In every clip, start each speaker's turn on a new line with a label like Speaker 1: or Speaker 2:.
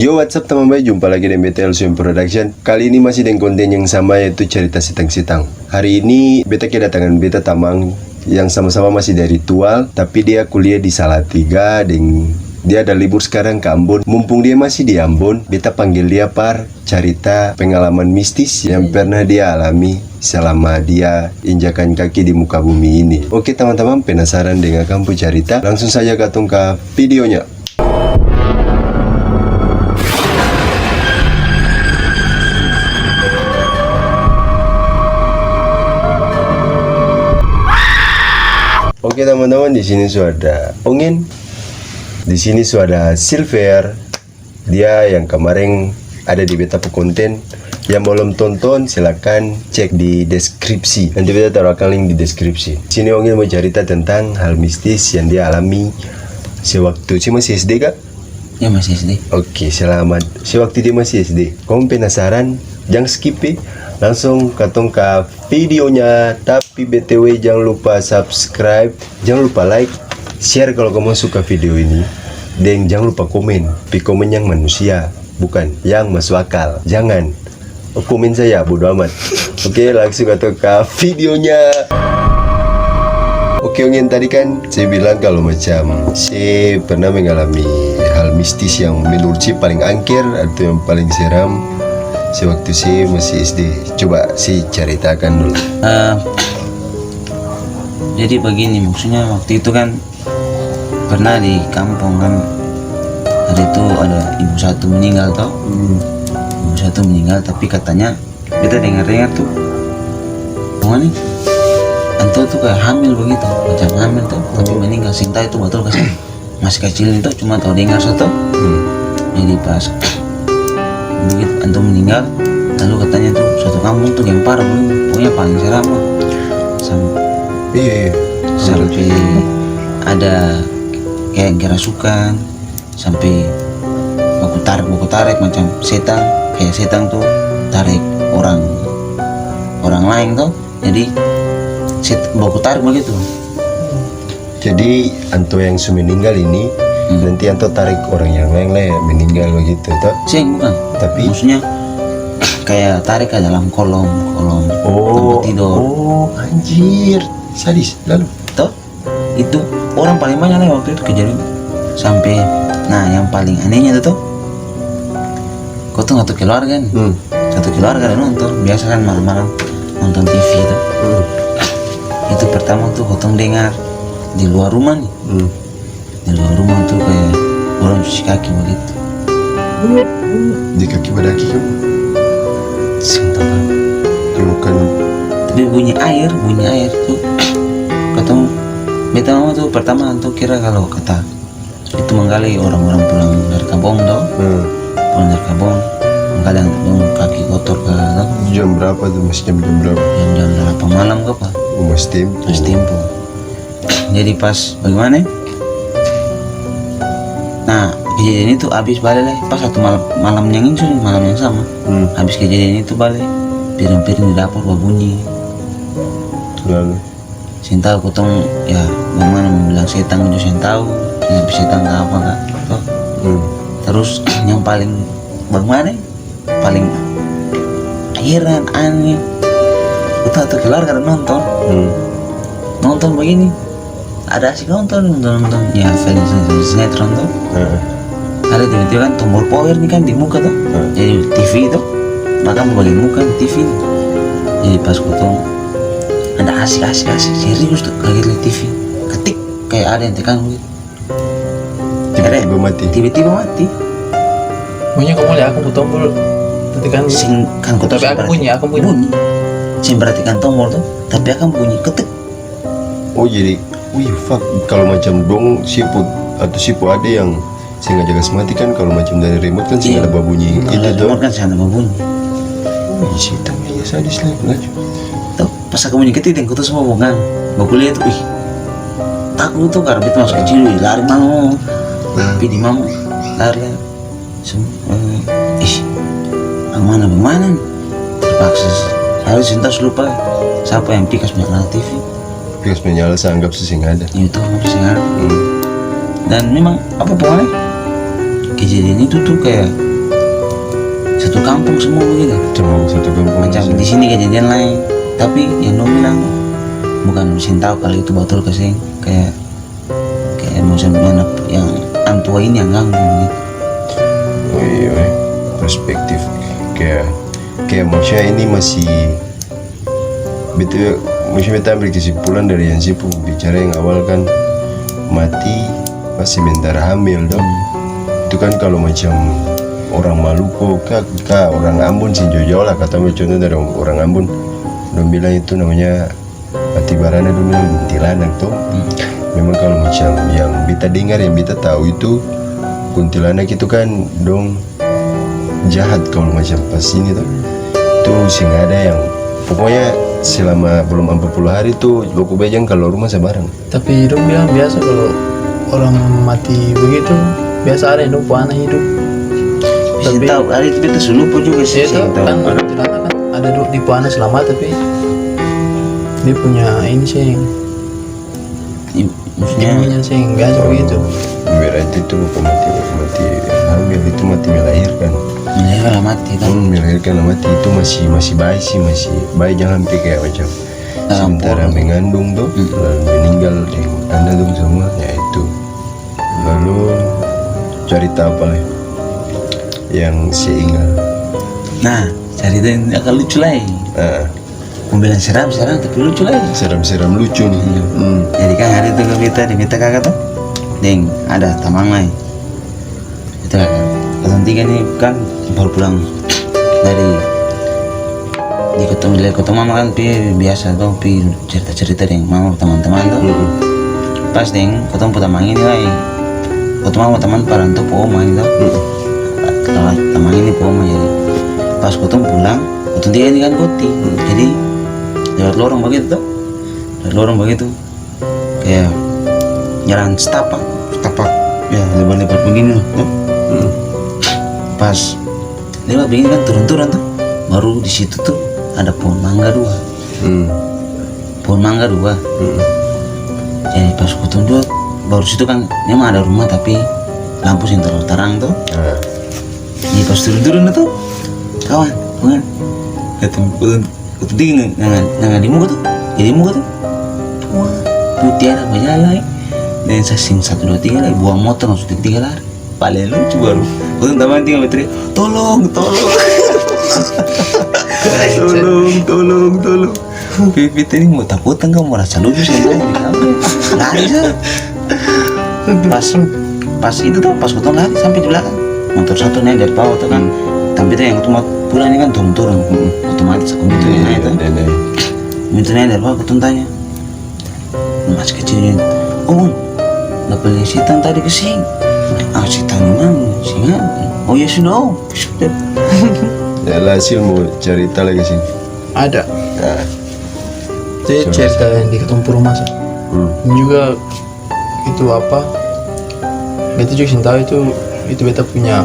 Speaker 1: Yo, what's up teman-teman, jumpa lagi dengan Beta LCM Production. Kali ini masih dengan konten yang sama, yaitu cerita sitang-sitang. Hari ini beta kedatangan beta tamang yang sama-sama masih dari Tual, tapi dia kuliah di Salatiga dan dia ada libur sekarang ke Ambon. Mumpung dia masih di Ambon, beta panggil dia par cerita pengalaman mistis yang pernah dia alami selama dia injakan kaki di muka bumi ini. Oke teman-teman, penasaran dengan kamu cerita? Langsung saja katong ke videonya. Oke teman-teman, di sini sudah ada Ongin, di sini sudah ada Silver, dia yang kemarin ada di beta konten. Yang belum tonton silakan cek di deskripsi. Nanti beta taruh link di deskripsi. Di sini Ongin mau cerita tentang hal mistis yang dia alami sewaktu masih SD kak?
Speaker 2: Ya masih SD.
Speaker 1: Oke, selamat. Sewaktu dia masih SD. Kamu penasaran? Jangan skip ya. Langsung katong ke videonya. Tapi BTW jangan lupa subscribe, jangan lupa like, share kalau kamu suka video ini. Dan jangan lupa komen. Tapi komen yang manusia, bukan yang masuk akal. Jangan komen saya, bodo amat. Oke, langsung katong ke videonya. Oke, Ongin, tadi kan saya bilang kalau macam saya pernah mengalami hal mistis yang menurut saya paling angker atau yang paling seram sewaktu saya masih SD. Coba saya ceritakan dulu.
Speaker 2: Jadi begini, maksudnya waktu itu kan pernah di kampung kan, hari itu ada ibu satu meninggal toh. Ibu satu meninggal, tapi katanya kita dengar-dengar tuh mana nih anto tuh kayak hamil begitu, macam hamil tuh tapi meninggal. Sinta itu betul kasih masih kecil itu, cuma tahu dengar satu. Jadi pas begitu anto meninggal, lalu katanya tuh suatu kampung tuh gempar begini, pokoknya paling seram lah. Sampai ada kayak kerasukan, sampai baku tarik macam setan, kayak setan tuh tarik orang lain tuh, jadi baku tarik begitu.
Speaker 1: Jadi anto yang sudah meninggal ini nanti anto tarik orang yang lain lah yang meninggal begitu toh?
Speaker 2: Bukan,
Speaker 1: tapi
Speaker 2: maksudnya kayak tarik ke dalam kolom tempat tidur.
Speaker 1: Oh anjir, sadis. Lalu
Speaker 2: toh itu orang paling banyak lah waktu itu kejadian. Sampai nah yang paling anehnya itu tuh, kau tuh satu keluarga nih, satu keluarga ada nonton. Biasa kan malam-malam nonton TV itu. Itu pertama tuh kotong dengar di luar rumah nih. Di luar rumah tuh kayak orang cuci kaki begitu.
Speaker 1: Di kaki badaki kan?
Speaker 2: Sinta kan.
Speaker 1: Bukan.
Speaker 2: Tapi bunyi air tuh. Ketemu beta mama tuh pertama tuh kira kalau kata itu menggali orang-orang pulang dari kampung tuh. Pulang dari kampung menggali kaki kotor ke tuh.
Speaker 1: Jam berapa tuh? Masih jam berapa?
Speaker 2: Jam 8 malam ke apa?
Speaker 1: Masih tempo.
Speaker 2: Jadi pas bagaimana? Nah kejadian itu habis balik lah. Pas satu malam yang itu, malam yang sama. Habis kejadian itu balik, piring-piring di dapur berbunyi.
Speaker 1: Lalu
Speaker 2: Sinta kutong ya bagaimana membilang setan itu saya tahu. Tapi setan nggak apa kak. Terus yang paling bagaimana? Paling heran aneh. Kita tuh keluarga nonton. Nonton begini. Ada asik nonton ya film sinetron tuh. Ada tiba-tiba kan tombol power nih kan di muka tuh. Jadi TV itu bahkan bagian muka di TV. Jadi pas kutong ada asik serius tuh kaget lihat TV. Ketik kayak ada yang tekan gitu. Tiba-tiba mati.
Speaker 3: Punya kamu lihat aku tombol tekan
Speaker 2: kan kutong.
Speaker 3: Tapi aku punya
Speaker 2: bunyi. Saya perhatikan tombol tuh, tapi akan bunyi ketik.
Speaker 1: oh jadi fuck, kalau macam dong siput atau sipu ada yang saya nggak jaga semati kan, kalau macam dari remote kan sih ada bunyi itu tuh.
Speaker 2: Remote kan sana bunyi.
Speaker 1: Situ ya sadis lah pengacu.
Speaker 2: Tuh pas aku bunyi ketik dan kutu semua bongang. Baku lihat tuh, takut tuh karena itu masuk kecil, lari mau. Tapi di mau lari semua. Bagaimana? Terpaksa. Harus Sinta lupa siapa yang pikas menyala TV.
Speaker 1: Pikas menyala saya anggap sesing ada.
Speaker 2: Itu sesing ada. Dan memang apa pokoknya kejadian itu tuh kayak satu kampung semua begitu.
Speaker 1: Cuma satu kampung.
Speaker 2: Macam di sini kejadian lain, tapi yang dong bilang bukan mesin tahu kalau itu betul kesing kayak maksudnya yang antua ini yang ganggu gitu.
Speaker 1: Oh iya, perspektif kayak maksudnya ini masih betul, maksudnya kita ambil kesimpulan dari yang Sipu bicara yang awal kan mati pas sementara hamil dong. Itu kan kalau macam orang Maluku kak orang Ambon sih jauh lah, kata contoh dari orang Ambon dong bilang itu namanya mati barana, dong bilang kuntilanak tuh. Memang kalau macam yang kita dengar, yang kita tahu itu kuntilanak itu kan dong jahat kalau macam pas ini tuh. Itu sih nggak ada yang pokoknya selama belum 40 hari tuh Boku Bejang kalau rumah sebarang.
Speaker 3: Tapi dong bilang biasa kalau orang mati begitu biasa ada yang dong anak hidup.
Speaker 2: Bisa
Speaker 3: Tapi-
Speaker 2: tahu hari itu beta sulupu juga sih.
Speaker 3: Itu
Speaker 2: tahu.
Speaker 3: kan kuntilanak kan ada di Puana selamat, tapi dia punya ini sih
Speaker 2: Maksudnya
Speaker 3: ilmunya sih biasa begitu.
Speaker 1: Berarti itu bukan mati hamil, itu mati melahirkan.
Speaker 2: melahirkan lah mati kan.
Speaker 1: Melahirkan mati itu masih bayi sih, masih bayi, jangan sampai kayak macam sementara mengandung tuh lalu meninggal yang anda tuh semua ya itu. Lalu cerita apa lagi yang seingat?
Speaker 2: Nah, cerita yang agak lucu lah. Mau bilang seram tapi lucu lah.
Speaker 1: Seram-seram lucu nih.
Speaker 2: Jadi kan hari itu kita diminta kakak tuh, deng ada tamang lah. Itu kan, ketemu tiga nih kan baru pulang dari ketemu mama kan, biasa tuh cerita deng mama teman-teman tuh. Pas deng ketemu tamang ini lah, ketemu teman paranto po oma itu. Tamang ini po oma, jadi pas ketemu pulang, ketemu tiga ini kan koti, jadi lewat lorong begitu kayak jalan setapak ya lebar-lebar begini loh. Pas lewat begini kan turun tuh, baru di situ tuh ada pohon mangga dua. Jadi pas ketemu baru situ kan memang ada rumah tapi lampu yang terlalu terang tuh. Jadi pas turun tuh kawan ketemu tinggi nggak di muka tuh, wah putih ada majalah dan sasing 1, 2, 3 lagi buang motor langsung 3 lari, paling lucu baru untuk teman tinggal berteriak tolong Pipit ini mau takutan kamu rasa lucu sih lari sah. Pas itu tuh pas potong lari sampai di belakang motor satu naik dari bawah tuh kan, tapi tuh yang mau pulang ini kan turun otomatis aku itu yang naik tuh. Minta naik dari bawah, aku tanya masih kecil ini, dapat lihat setan tadi kesini. Setan mana? Singa? Oh ya sudah.
Speaker 1: Ya hasil mau cerita lagi sih.
Speaker 3: Ada.
Speaker 1: Nah,
Speaker 3: Jadi cerita yang di ketumpur rumah sih. Ini juga itu apa? Beta juga tahu itu beta punya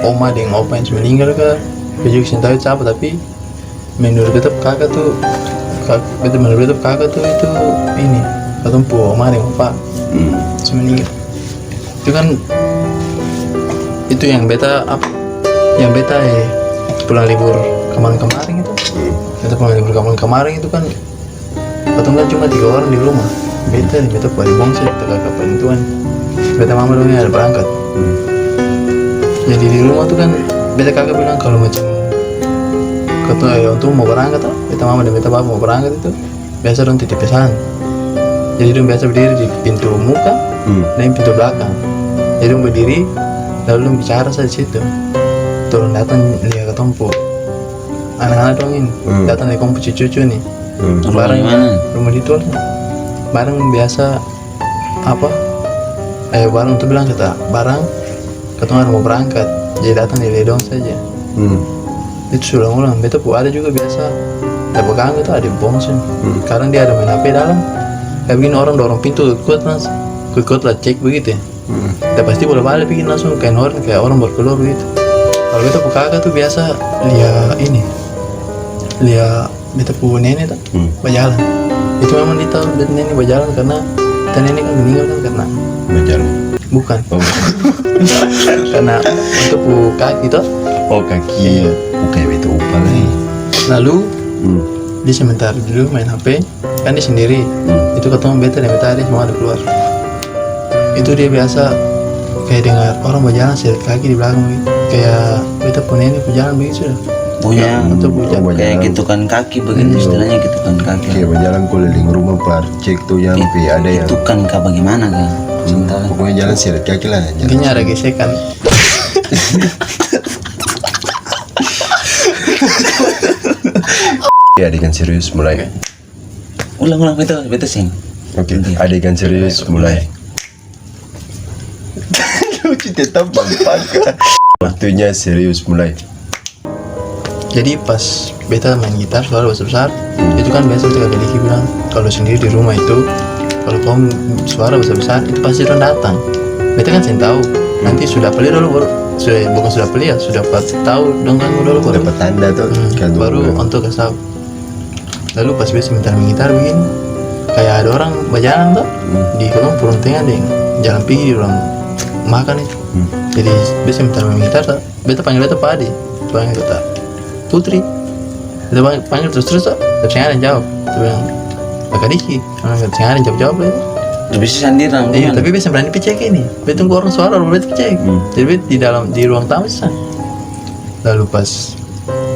Speaker 3: oma dengan opa yang sudah meninggal ke. Beta juga tahu itu apa, tapi menurut beta kakak tuh itu ini ketumpur oma dengan opa sudah meninggal. Itu kan itu yang beta pulang libur kemarin itu. Beta pulang libur kemarin itu kan ketemu kan cuma 3 orang di rumah. Beta paling bongsa, beta kakak paling tuan. Beta mama dulu ada berangkat. Jadi di rumah tuh kan beta kakak bilang kalau macam untuk mau berangkat tuh, beta mama dan beta bapak mau berangkat itu biasa dong titip pesan. Jadi dong biasa berdiri di pintu muka dan pintu belakang. Jadi dong berdiri lalu dong bicara saja di situ. Turun datang lihat ketompo anak-anak dong ini datang dari kompu cucu nih. Barang rumah di tol barang biasa apa barang tuh bilang kata barang ketemu mau berangkat jadi datang di ledong saja. Itu sudah ulang beta ada juga biasa ada pegang itu ada bongsen kadang dia ada main HP dalam kayak begini orang dorong pintu kuat lah cek begitu ya. Dan pasti boleh balik bikin langsung kayak orang berkeluar begitu. Kalau beta kakak tuh biasa lihat beta nenek tuh berjalan. Itu memang ditahu beta nenek berjalan karena beta nenek kan meninggal kan karena
Speaker 1: berjalan.
Speaker 3: bukan karena untuk kaki tuh
Speaker 1: Oh kaki.
Speaker 3: Iya.
Speaker 1: Oke betul upah lah.
Speaker 3: Lalu
Speaker 1: Hmm.
Speaker 3: dia sebentar dulu main HP, kan dia sendiri. Itu ketemu beta dan beta ada semua ada keluar. Itu dia biasa kayak dengar orang berjalan seret kaki di belakang gitu. Kayak beta punya ini berjalan begitu sudah.
Speaker 2: Punya
Speaker 3: Untuk hujan.
Speaker 1: Oh,
Speaker 2: kayak gitu kan kaki begitu istilahnya gitu kan kaki.
Speaker 1: Kayak berjalan keliling rumah par cek tuh yang ada yang.
Speaker 2: Itu kan kah bagaimana kan? Sementara
Speaker 1: Pokoknya jalan seret kaki lah. Jalan.
Speaker 3: Kayaknya ada gesekan.
Speaker 1: Ya adegan serius mulai.
Speaker 2: ulang beta sing.
Speaker 1: Oke, adegan serius mulai. Lucu tetap bangpak. Waktunya serius mulai.
Speaker 3: Jadi pas beta main gitar suara besar-besar, itu kan biasa ketika Diki bilang kalau sendiri di rumah itu kalau kamu suara besar-besar itu pasti orang datang. Beta kan saya tahu. Nanti sudah pelir dulu baru bukan sudah pelir, sudah tahu dong kan dulu baru.
Speaker 1: Dapat tanda tuh. Kan
Speaker 3: Baru untuk kasih tahu. Lalu pas beta sebentar main gitar begini, kayak ada orang berjalan tuh di kolong purung tengah deh, jalan pinggir orang makan itu. Jadi beta sebentar main gitar, beta panggil beta Pak Ade, panggil beta Putri, beta panggil terus tuh, tapi saya ada yang jawab, dia bilang Kakak Diki, saya ada yang jawab itu.
Speaker 2: Tapi bisa sendiri nang.
Speaker 3: Iya, tapi beta berani pecek ini, beta tunggu orang suara, orang beta pecek, jadi beta di ruang tamu sih. Lalu pas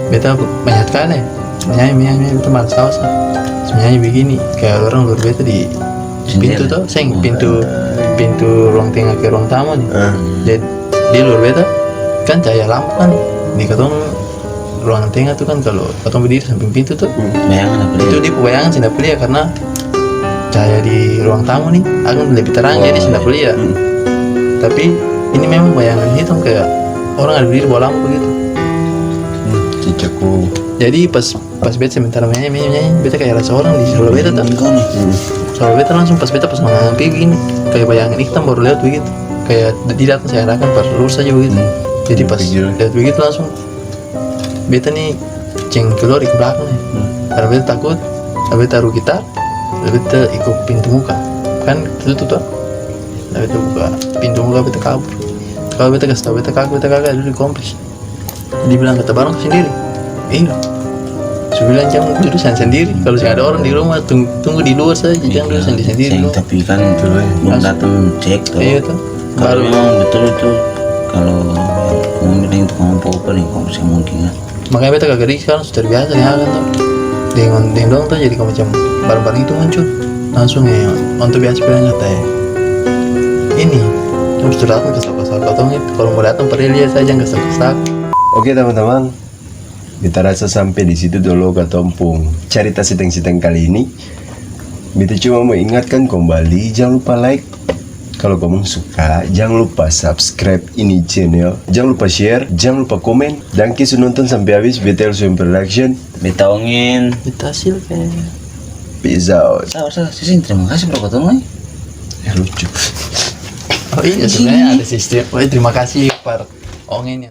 Speaker 3: beta banyak kali menyanyi beta malas tahu sih, menyanyi begini kayak orang luar beta di pintu tuh, pintu ruang tengah ke ruang tamu nih. Jadi di luar beta kan cahaya lampu kan di katong ruangan tengah tuh kan kalau katong berdiri samping pintu tuh
Speaker 2: Bayangan apa
Speaker 3: itu dia bayangan tidak pelia karena cahaya di ruang tamu nih akan lebih terang jadi tidak pelia. Tapi ini memang bayangan hitam kayak orang ada berdiri bawa lampu gitu.
Speaker 1: Cicakku.
Speaker 3: Jadi pas beta sebentar menyanyi beta kayak rasa orang di sebelah beta tuh.
Speaker 2: Kau nih.
Speaker 3: Sebelah beta langsung pas beta pas ngambil begini kayak bayangan hitam baru lihat begitu. Kayak di datang saya arahkan pas lurus saja begitu. Jadi pas lihat begitu langsung beta nih keluar ke belakang nih. Karena beta takut, beta taruh gitar, beta ikut pintu muka. Kan itu tuh. Beta buka pintu muka beta kabur. Kalau beta kasih tahu beta kakak dulu di kompleks. Dia bilang kata barang sendiri. Iya. Saya bilang jangan duduk sendiri. Kalau ada orang di rumah tunggu di luar saja, jangan duduk sendiri.
Speaker 2: Tapi kan belum datang cek tuh.
Speaker 3: Iya tuh.
Speaker 2: Kalau memang betul itu kalau kamu bilang itu kamu apa nih kamu sih mungkin ya.
Speaker 3: Makanya beta kagak Diki sekarang sudah biasa nih kan tuh. Dengan dong tuh jadi macam barang-barang itu muncul langsung ya untuk biasa bilang kata ya ini terus datang kesal kotong itu kalau mau datang pergi lihat saja nggak kesal.
Speaker 1: Oke teman-teman, kita rasa sampai di situ dulu ketompung cerita siteng-siteng kali ini. Kita cuma mau ingatkan kembali, jangan lupa like. Kalau kamu suka, jangan lupa subscribe ini channel. Jangan lupa share, jangan lupa komen. Dan kisah nonton sampai habis BTL Swim Production.
Speaker 2: Betaongin.
Speaker 3: Kita hasil kayak
Speaker 1: Peace out.
Speaker 2: Sabar, Sisin, terima kasih bro potong
Speaker 1: Ya lucu.
Speaker 3: oh iya sebenarnya ada sistem. Oh, terima kasih par ongennya.